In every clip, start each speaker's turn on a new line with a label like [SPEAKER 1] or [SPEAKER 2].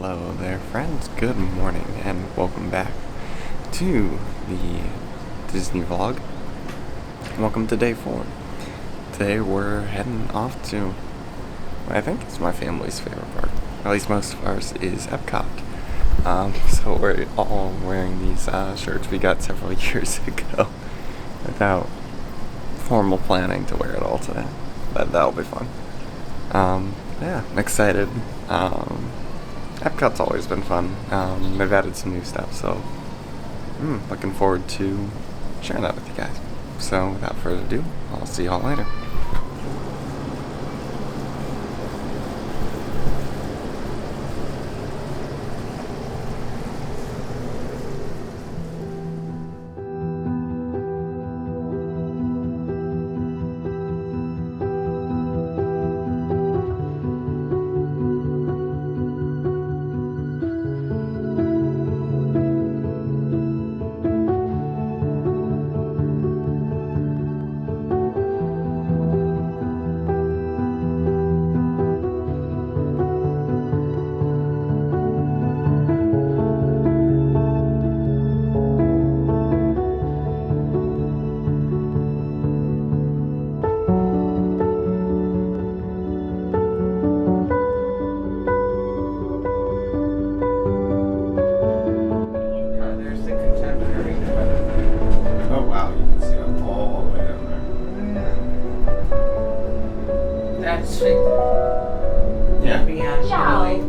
[SPEAKER 1] Hello there, friends. Good morning, and welcome back to the Disney vlog. Welcome to day 4. Today we're heading off to what I think is my family's favorite park. At least most of ours is EPCOT. So we're all wearing these shirts we got several years ago without formal planning to wear it all today. But that'll be fun. Yeah, I'm excited. EPCOT's always been fun. They've added some new stuff, so looking forward to sharing that with you guys. So without further ado, I'll see y'all later.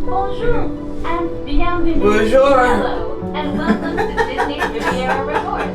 [SPEAKER 2] Bonjour, and bienvenue.
[SPEAKER 3] Bonjour.
[SPEAKER 2] Hello, and welcome to Disney Riviera Resort.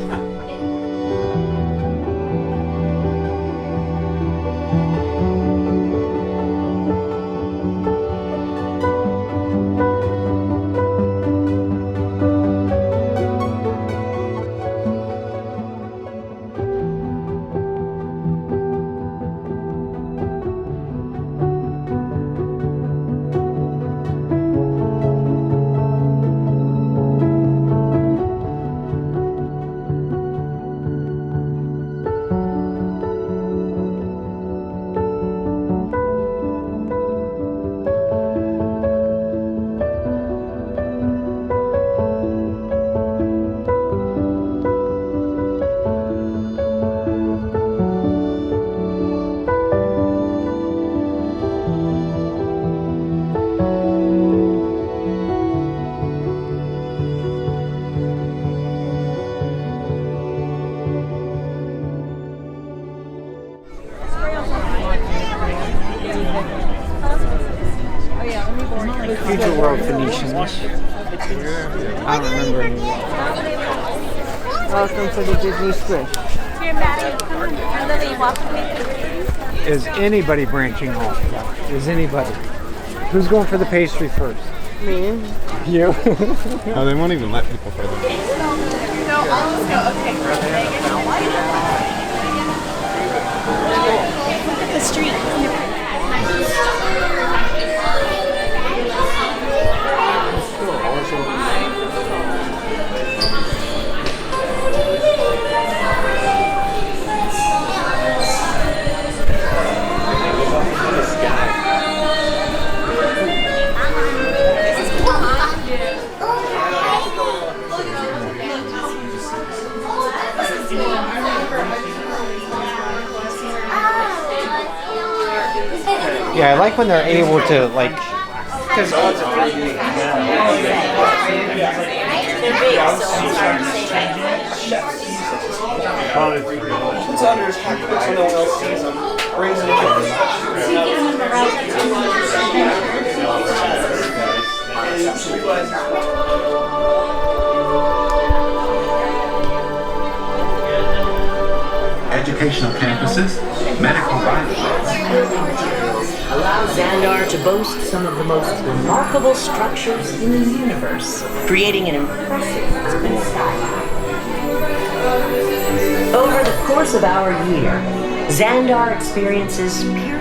[SPEAKER 3] Future World Phoenicians. I don't remember anymore. Welcome to the Disney Squish.
[SPEAKER 4] Here, Maddie, Lily, walk with me.
[SPEAKER 3] Is anybody branching off? Is anybody? Who's going for the pastry first? Me. You?
[SPEAKER 1] Oh, they won't even let people further.
[SPEAKER 4] So all of us go, okay. Look at the street.
[SPEAKER 3] Yeah, I like when they're able to, like, because
[SPEAKER 4] They're big, so it's hard to say.
[SPEAKER 5] It's under his hat quick so no one else sees him. Brings it
[SPEAKER 6] Educational campuses, medical
[SPEAKER 7] allow Xandar to boast some of the most remarkable structures in the universe, creating an impressive skyline. Over the course of our year, Xandar experiences pure...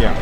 [SPEAKER 1] Yeah.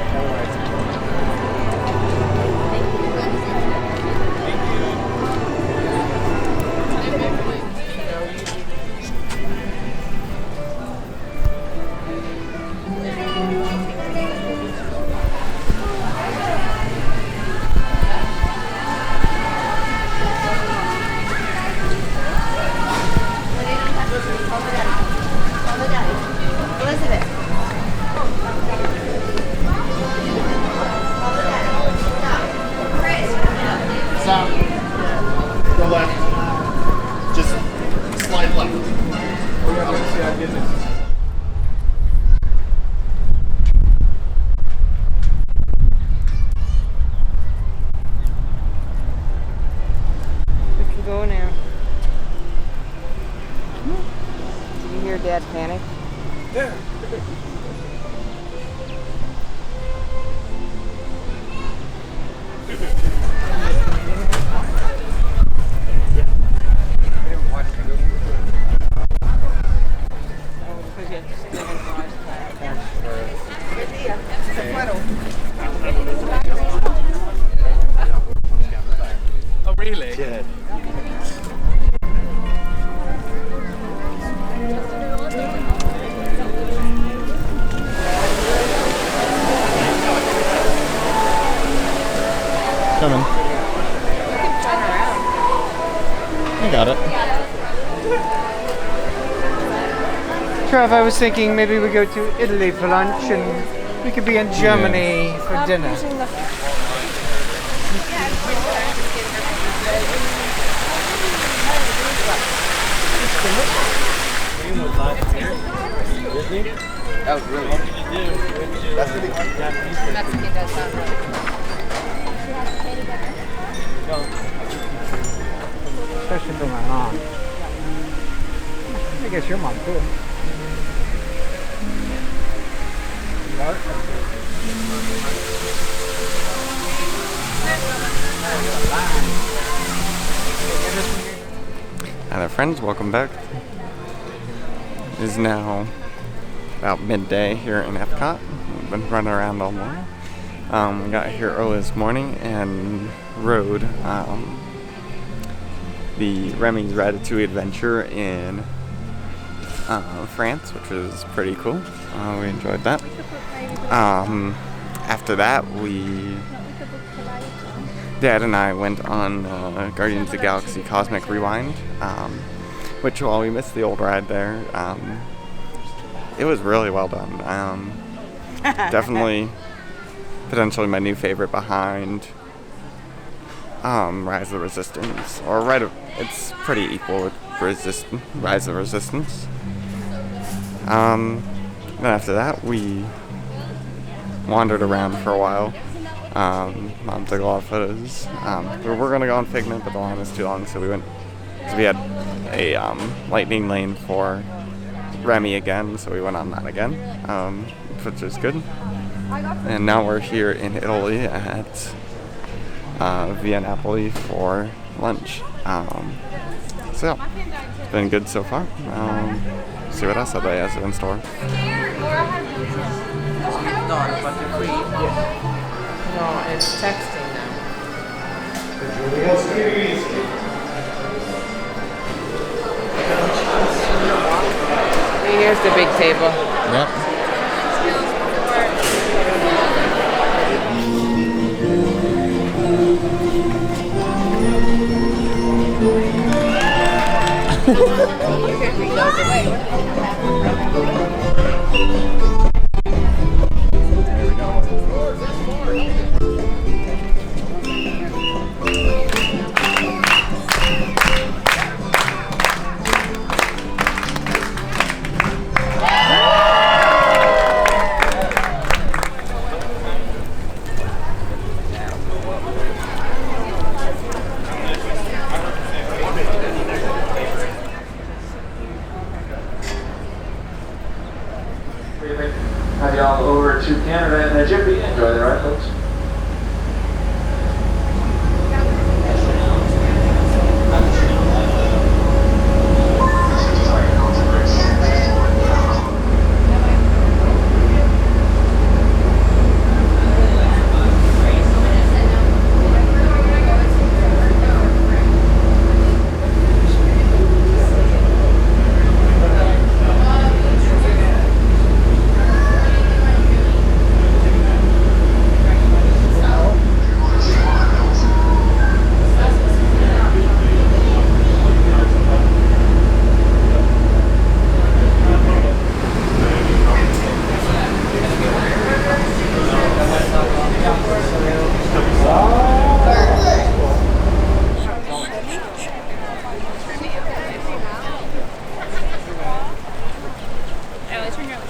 [SPEAKER 1] coming. I got it.
[SPEAKER 3] Trev, I was thinking maybe we go to Italy for lunch and we could be in Germany for dinner.
[SPEAKER 5] That was really good. That's really
[SPEAKER 4] Mexican does sound really
[SPEAKER 3] Especially for my mom. I guess your mom too.
[SPEAKER 1] Hello friends, welcome back. It is now about midday here in EPCOT. We've been running around all morning. We got here early this morning and rode the Remy's Ratatouille adventure in France, which was pretty cool. We enjoyed that. After that, Dad and I went on Guardians of the Galaxy Cosmic Rewind, which while we missed the old ride there, it was really well done. Definitely, potentially my new favorite behind Rise of the Resistance, or it's pretty equal with Rise of the Resistance. Then after that, we wandered around for a while. Mom took a lot of photos. We were gonna go on Figment, but the line was too long, so we had a lightning lane for Remy again, so we went on that again, which was good. And now we're here in Italy at Via Napoli for lunch. So it's been good so far. See what else Italy has in store.
[SPEAKER 7] No, it's texting now. Here's the big table.
[SPEAKER 1] Yep.
[SPEAKER 8] Have y'all over to Canada and Egypt. Enjoy the ride, folks.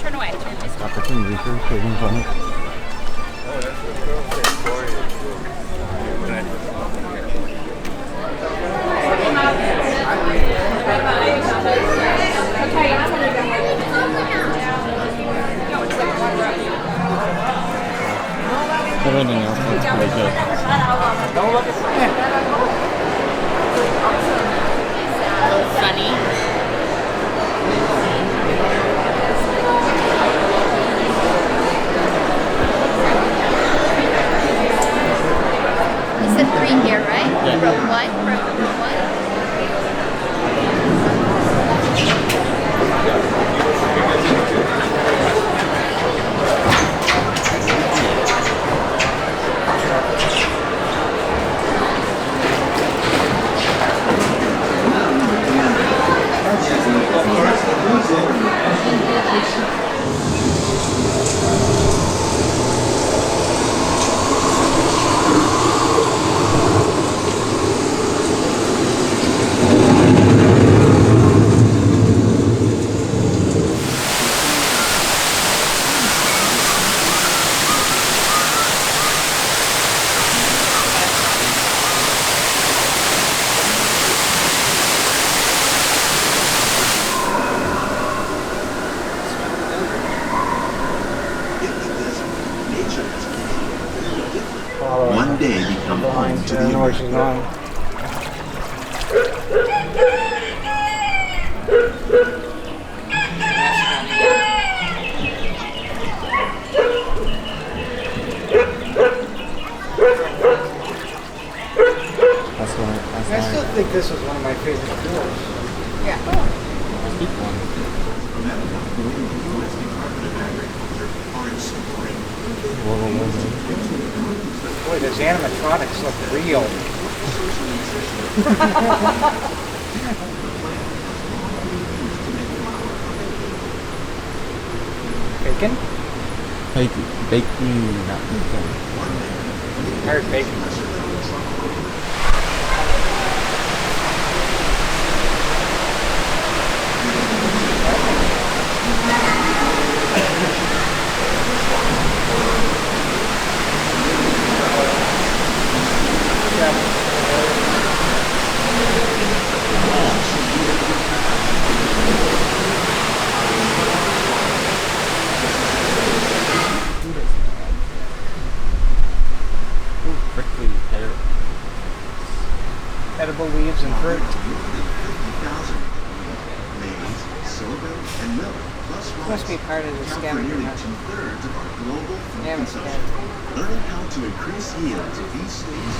[SPEAKER 4] Turn away.
[SPEAKER 1] Opportunity for taking fun. Everything else looks pretty good.
[SPEAKER 4] Funny. You said 3 here, right?
[SPEAKER 1] Yeah.
[SPEAKER 4] Row 1, row number 1.
[SPEAKER 6] one day become home to the
[SPEAKER 3] Where she's
[SPEAKER 6] American.
[SPEAKER 3] going. I still think this was one of my favorite tours. Boy, those animatronics look real. Bacon?
[SPEAKER 9] Bacon, not bacon.
[SPEAKER 3] I heard bacon.
[SPEAKER 9] Prickly pear.
[SPEAKER 3] Edible leaves and fruit.
[SPEAKER 10] Must be part of the scavenger hunt.
[SPEAKER 6] Two-thirds of our global food
[SPEAKER 10] Yeah, it's
[SPEAKER 6] consumption. Learning how to increase yields of these states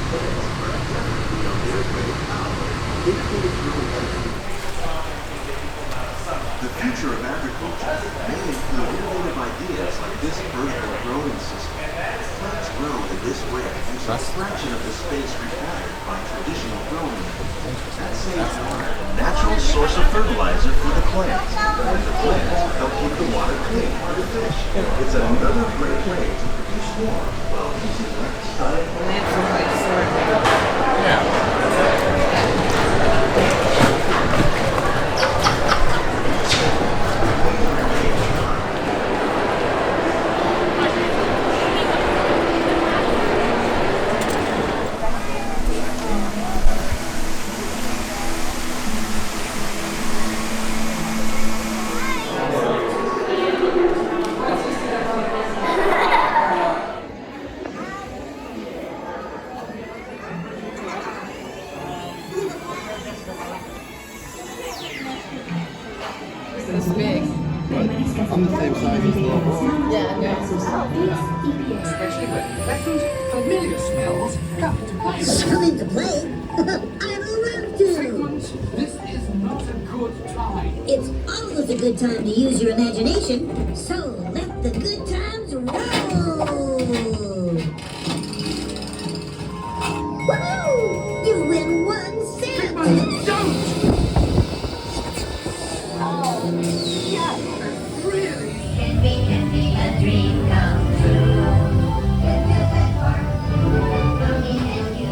[SPEAKER 6] the future of agriculture may include innovative ideas like this vertical growing system. Plants grow in this way using a fraction of the space required by traditional growing methods. That saves water, a natural source of fertilizer for the plants. And the plants help keep the water clean for the fish. It's another great way to produce more while using less time.
[SPEAKER 10] It's big.
[SPEAKER 9] I'm the same size as the little boy.
[SPEAKER 10] Yeah, no.
[SPEAKER 11] Familiar smells come to play.
[SPEAKER 12] Coming to play? I love to!
[SPEAKER 11] This is not a good time.
[SPEAKER 12] It's always a good time to use your imagination, so let the good times roll! Woohoo! You win 1 cent!
[SPEAKER 11] Don't! Really?
[SPEAKER 2] Can be a dream come true. Can do it for me and you.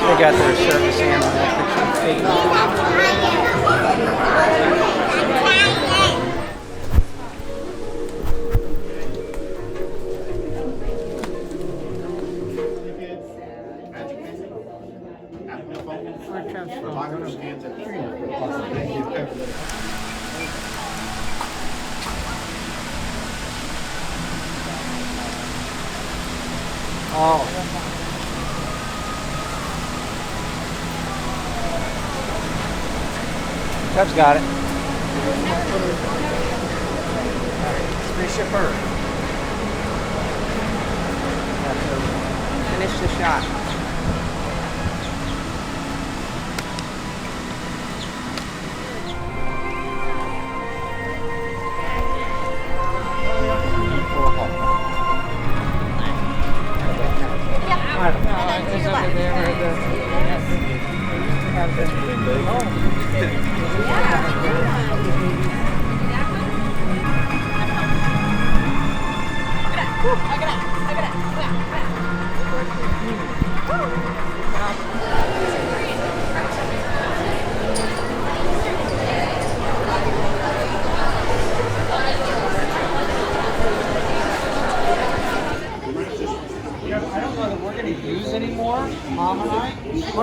[SPEAKER 3] They got their service animal. Oh. Cub's got it.
[SPEAKER 10] Spaceship Earth. Finish the shot.
[SPEAKER 3] I don't know.
[SPEAKER 10] It's over there where the...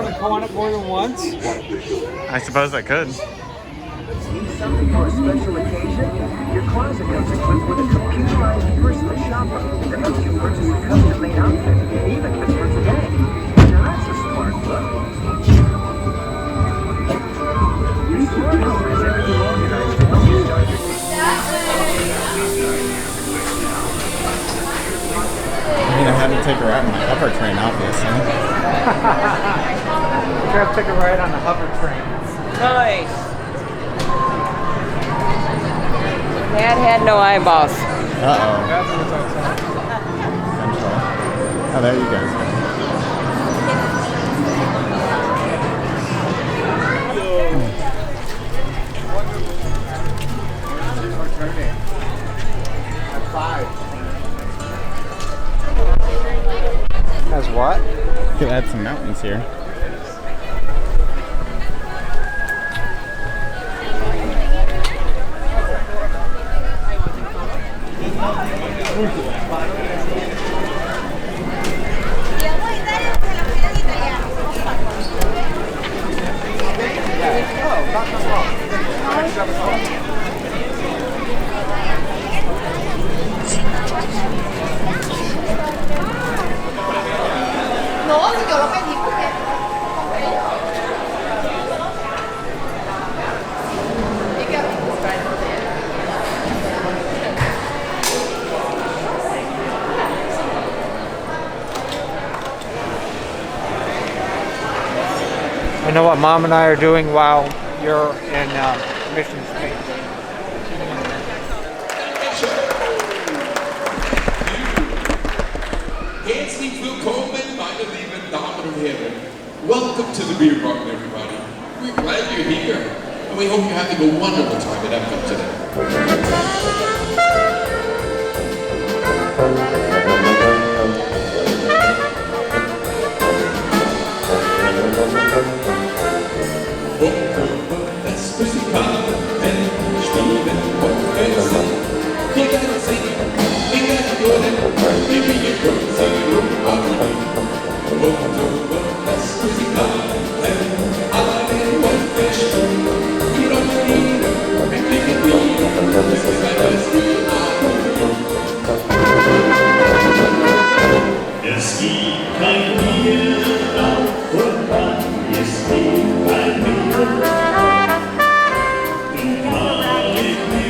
[SPEAKER 3] want to go on it more than once?
[SPEAKER 1] I suppose I could.
[SPEAKER 13] Need something for a special occasion? Your closet comes equipped with a computerized personal shopper that helps you purchase a custom-made outfit, even if it's for today. Now that's a smart look. Your smart home has everything organized to help you start your day.
[SPEAKER 1] I mean, I had to take a ride on my hover train, obviously.
[SPEAKER 3] Try to take a ride on the hover train.
[SPEAKER 10] Nice. Dad had no eyeballs.
[SPEAKER 1] Uh-oh. Central. Oh, there you guys go.
[SPEAKER 3] As what?
[SPEAKER 1] Could add some mountains here.
[SPEAKER 3] I know what Mom and I are doing while you're in mission space.
[SPEAKER 14] Herzlich willkommen, meine lieben Damen und Herren. Welcome to the beer garden, everybody. We're glad you're here, and we hope you're having a wonderful time at EPCOT today.
[SPEAKER 15] Es gibt kein Bier auf und an, es gibt kein Bier. Und fahr ich nicht nach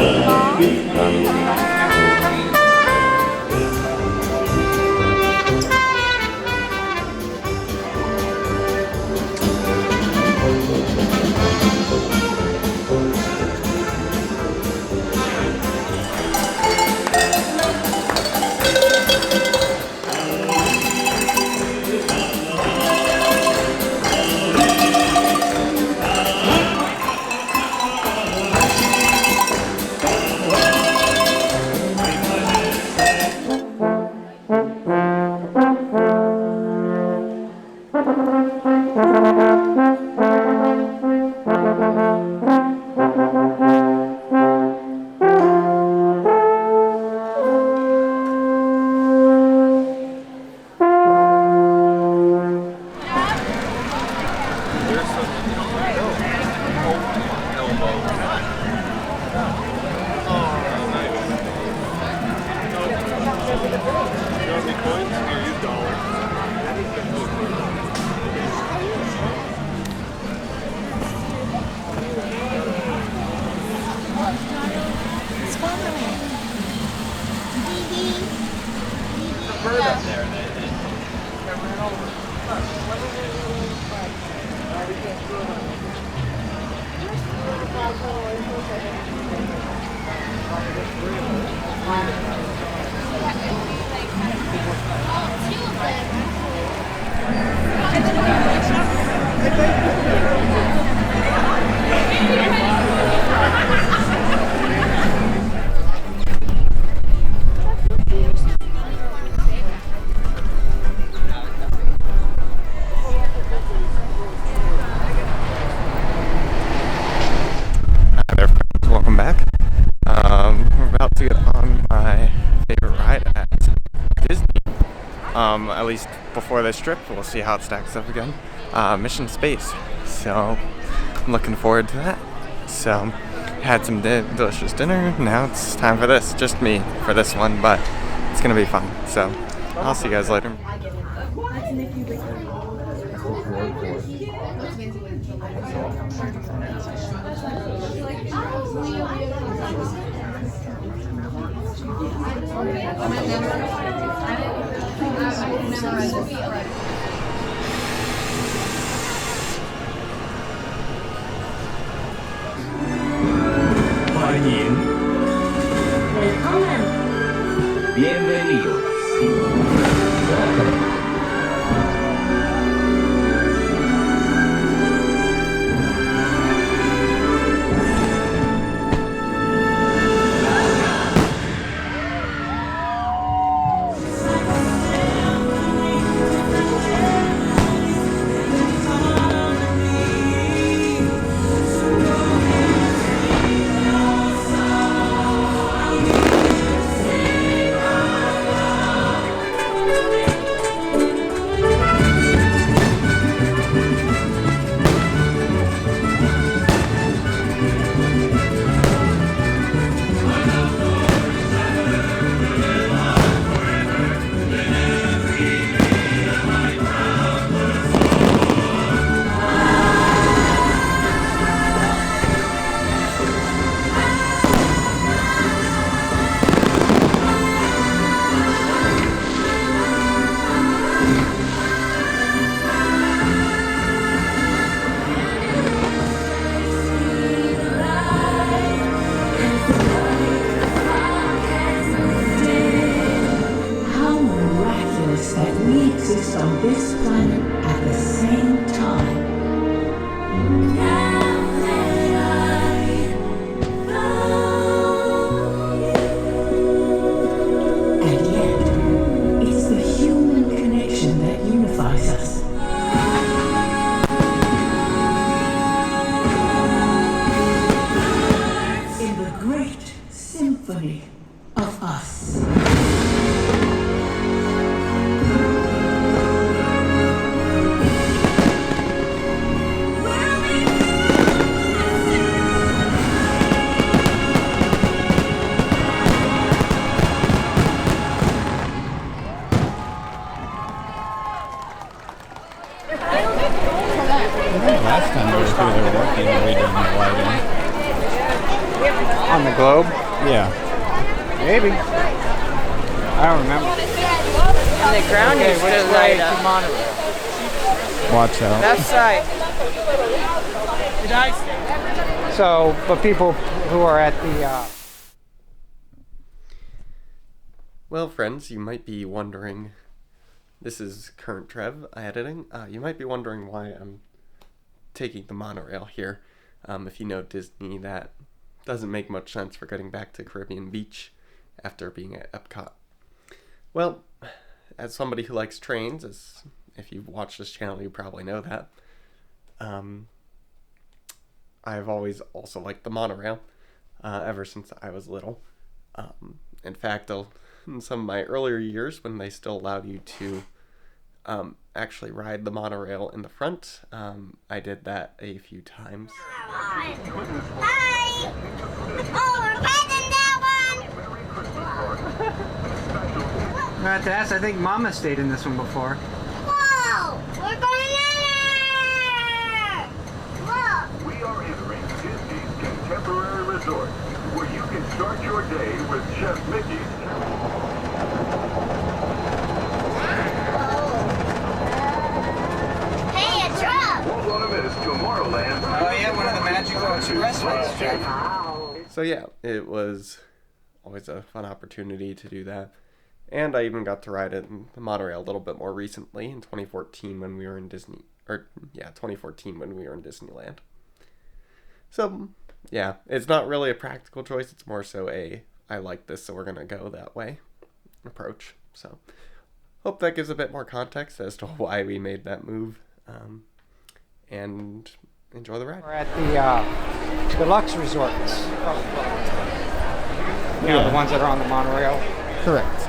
[SPEAKER 15] Hawaii, dann bin ich.
[SPEAKER 1] At least before this trip. We'll see how it stacks up again. Mission Space. So I'm looking forward to that. So had some delicious dinner. Now it's time for this. Just me for this one, but it's gonna be fun. So I'll see you guys later.
[SPEAKER 15] Bienvenidos.
[SPEAKER 16] Last time we were through there working, we didn't light
[SPEAKER 3] On the globe?
[SPEAKER 16] Yeah.
[SPEAKER 3] Maybe. I don't remember.
[SPEAKER 10] And the ground is still light up.
[SPEAKER 16] Watch out.
[SPEAKER 10] Left side.
[SPEAKER 3] So, but people who are at the...
[SPEAKER 1] Well, friends, you might be wondering... This is Current Trev editing. You might be wondering why I'm taking the monorail here. If you know Disney, that doesn't make much sense for getting back to Caribbean Beach after being at EPCOT. Well, as somebody who likes trains, as if you've watched this channel, you probably know that. I've always also liked the monorail, ever since I was little. In fact, in some of my earlier years, when they still allowed you to actually ride the monorail in the front, I did that a few times.
[SPEAKER 2] Hi! Oh, we're riding that one!
[SPEAKER 3] I have to ask, I think Mama stayed in this one before.
[SPEAKER 2] Whoa! We're going in there! Look!
[SPEAKER 17] We are entering Disney's Contemporary Resort, where you can start your day with Chef Mickey's.
[SPEAKER 2] Hey, it's Rob!
[SPEAKER 17] Won't want to miss Tomorrowland.
[SPEAKER 5] Oh yeah, one of the magical expressways, Jeff.
[SPEAKER 1] So yeah, it was always a fun opportunity to do that. And I even got to ride it in the monorail a little bit more recently in 2014 when we were in 2014 when we were in Disneyland. So yeah, it's not really a practical choice. It's more so I like this, so we're going to go that way approach. So hope that gives a bit more context as to why we made that move. And enjoy the ride.
[SPEAKER 3] We're at the deluxe resorts. You know, the ones that are on the monorail.
[SPEAKER 16] Correct.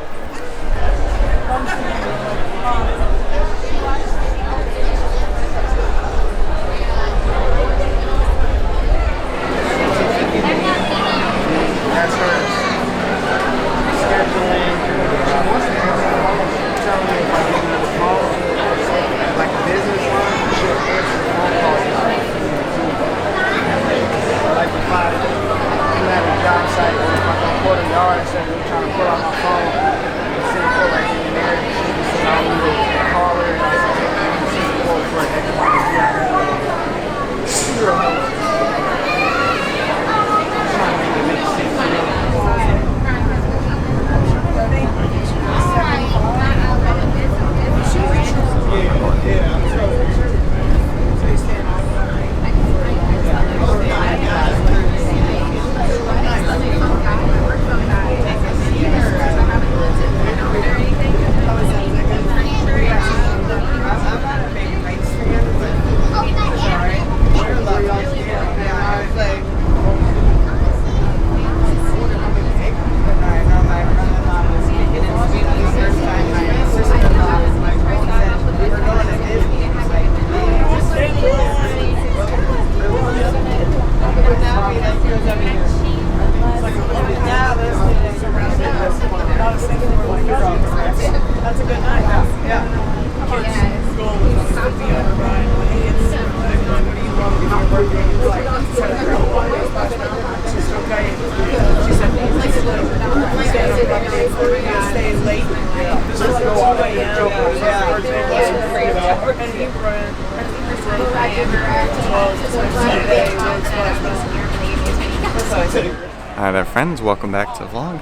[SPEAKER 1] Hi there, friends. Welcome back to the vlog.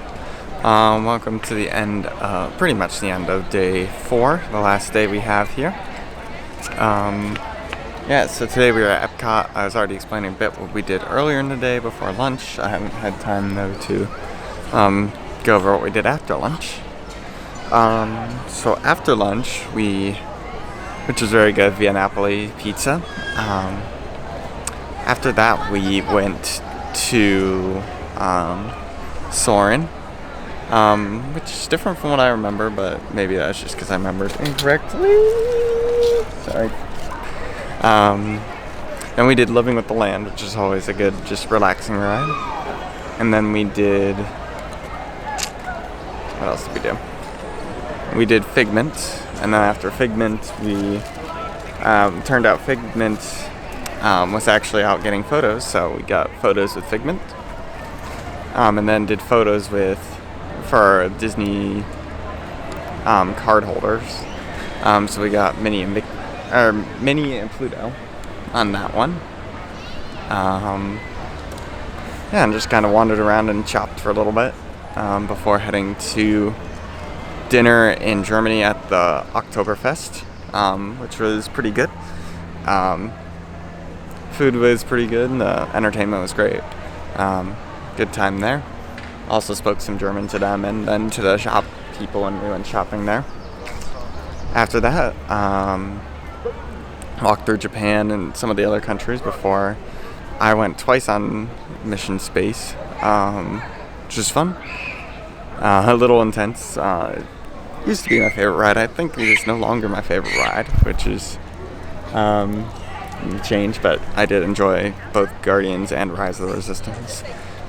[SPEAKER 1] Welcome to the end, pretty much the end of day 4, the last day we have here. Yeah, so today we were at EPCOT. I was already explaining a bit what we did earlier in the day before lunch. I haven't had time, though, to go over what we did after lunch. So after lunch, which was very good, via Napoli pizza. After that, we went to Soren, which is different from what I remember, but maybe that's just because I remembered incorrectly. Sorry. Then we did Living with the Land, which is always a good, just relaxing ride. And then we did, what else did we do? We did Figment, and then after Figment, we turned out Figment was actually out getting photos, so we got photos with Figment. And then did photos for Disney card holders. So we got Minnie and Pluto on that one. Yeah, and just kind of wandered around and shopped for a little bit before heading to dinner in Germany at the Oktoberfest, which was pretty good. Food was pretty good, and the entertainment was great. Good time there. Also spoke some German to them and then to the shop people when we went shopping there. After that, walked through Japan and some of the other countries before I went twice on Mission Space, which was fun. A little intense. Used to be my favorite ride. I think it is no longer my favorite ride, which is changed, but I did enjoy both Guardians and Rise of the Resistance.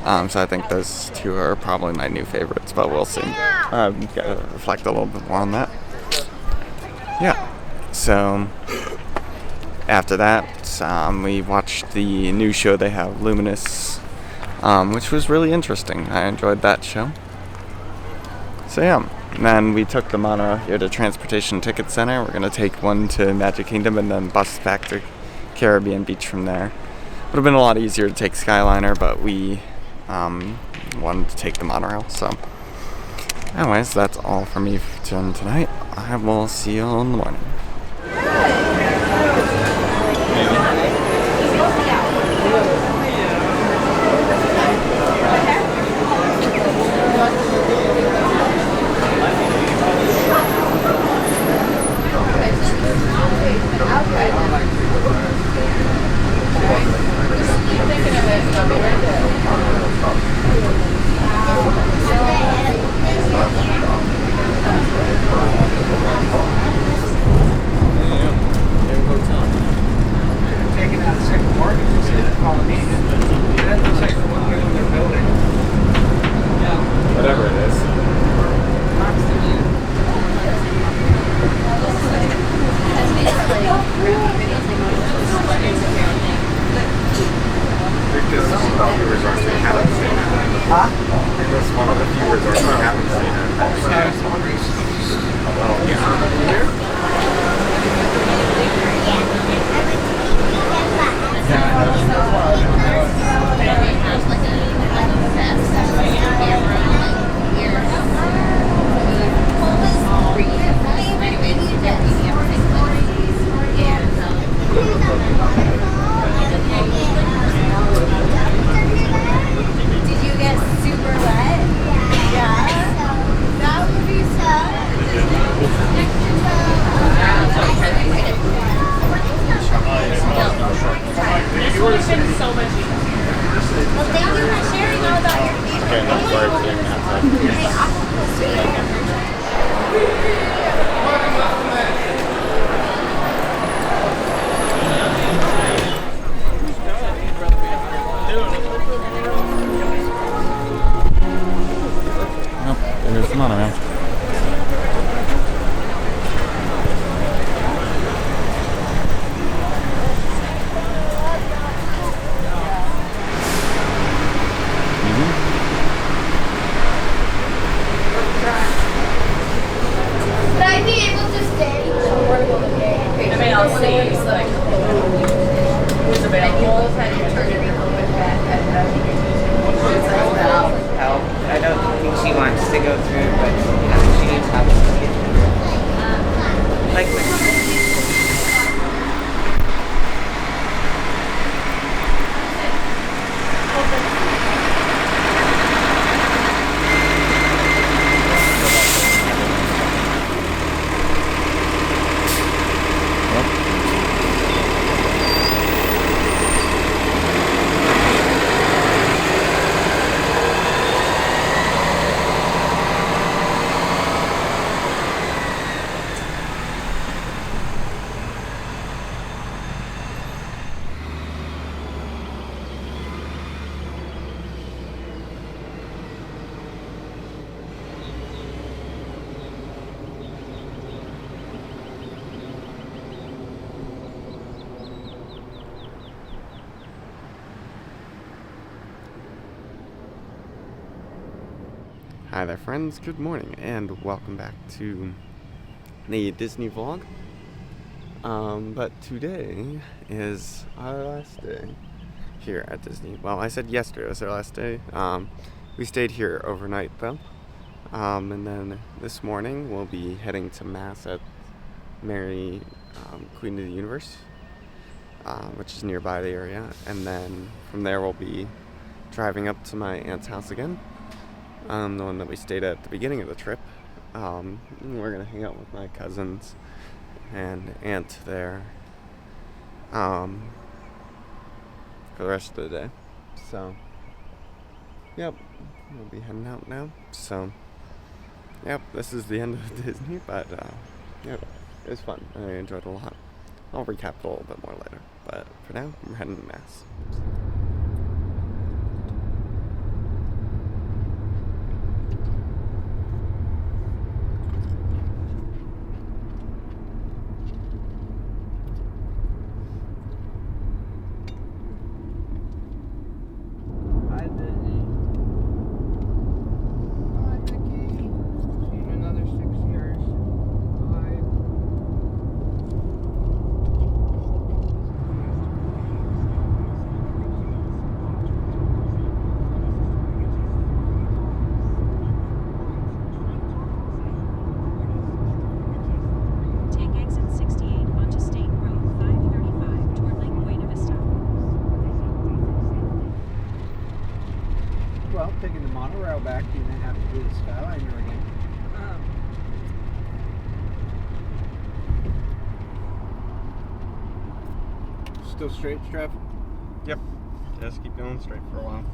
[SPEAKER 1] So I think those two are probably my new favorites, but we'll see. Gotta reflect a little bit more on that. Yeah, so after that, we watched the new show they have, Luminous, which was really interesting. I enjoyed that show. So yeah, and then we took the monorail here to Transportation Ticket Center. We're going to take one to Magic Kingdom and then bus back to Caribbean Beach from there. Would have been a lot easier to take Skyliner, but we wanted to take the monorail. So anyways, that's all for me tonight. I will see you in the morning. Whatever it is. Because this is one of the resorts we haven't seen. Huh? This is one of the few resorts we haven't seen. Oh, yeah.
[SPEAKER 10] I'll see. Like, who's available.
[SPEAKER 5] Help. I don't think she wants to go through, but she needs help. Like,
[SPEAKER 1] Hi there friends, good morning and welcome back to the Disney vlog. But today is our last day here at Disney. Well, I said yesterday was our last day. We stayed here overnight though. And then this morning we'll be heading to Mass at Mary, Queen of the Universe, which is nearby the area. And then from there we'll be driving up to my aunt's house again. The one that we stayed at the beginning of the trip. We're gonna hang out with my cousins and aunt there for the rest of the day. So, yep, we'll be heading out now. So, yep, this is the end of Disney, but yep, it was fun. I enjoyed it a lot. I'll recap it a little bit more later, but for now, we're heading to Mass.
[SPEAKER 3] Well, taking the monorail back, you didn't have to do the Skyliner again. Still straight traffic?
[SPEAKER 1] Yep, just keep going straight for a while.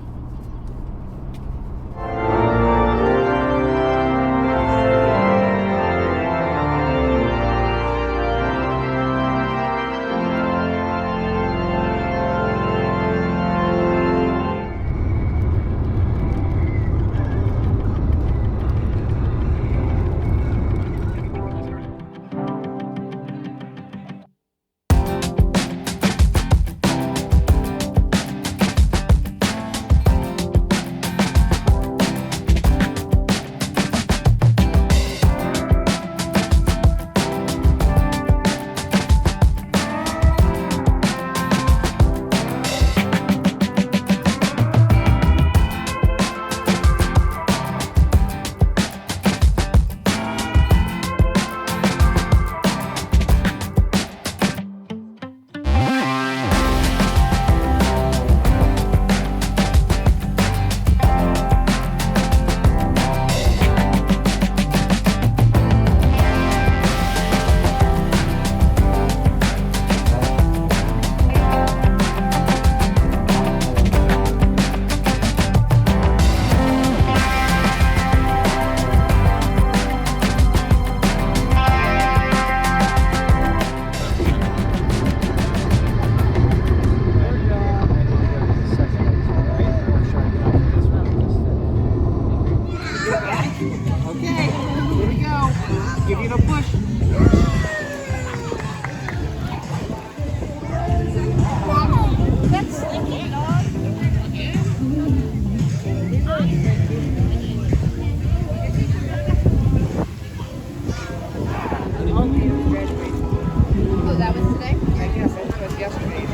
[SPEAKER 10] Oh, that was today?
[SPEAKER 5] I guess it was yesterday.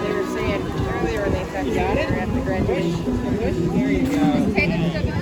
[SPEAKER 5] They were saying earlier when they said got it at the graduation. Here you go.
[SPEAKER 10] Take it to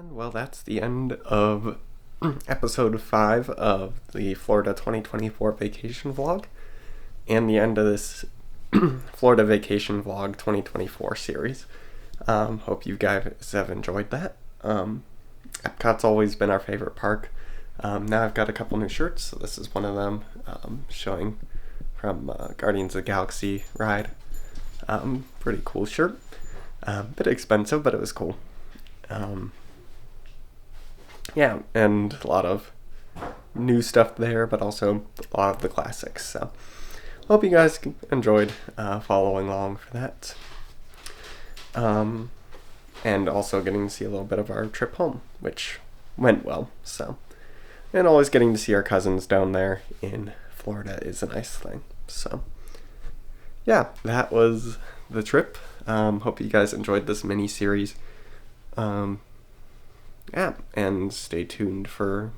[SPEAKER 1] Well, that's the end of episode 5 of the Florida 2024 vacation vlog, and the end of this Florida vacation vlog 2024 series. Hope you guys have enjoyed that. Epcot's always been our favorite park. Now I've got a couple new shirts, so this is one of them, showing from Guardians of the Galaxy ride. Pretty cool shirt. Bit expensive, but it was cool. Yeah, and a lot of new stuff there, but also a lot of the classics. So, hope you guys enjoyed following along for that. And also getting to see a little bit of our trip home, which went well. So, and always getting to see our cousins down there in Florida is a nice thing. So, yeah, that was the trip. Hope you guys enjoyed this mini series. Yeah, and stay tuned for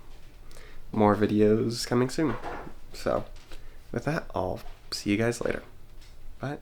[SPEAKER 1] more videos coming soon. So, with that, I'll see you guys later. Bye.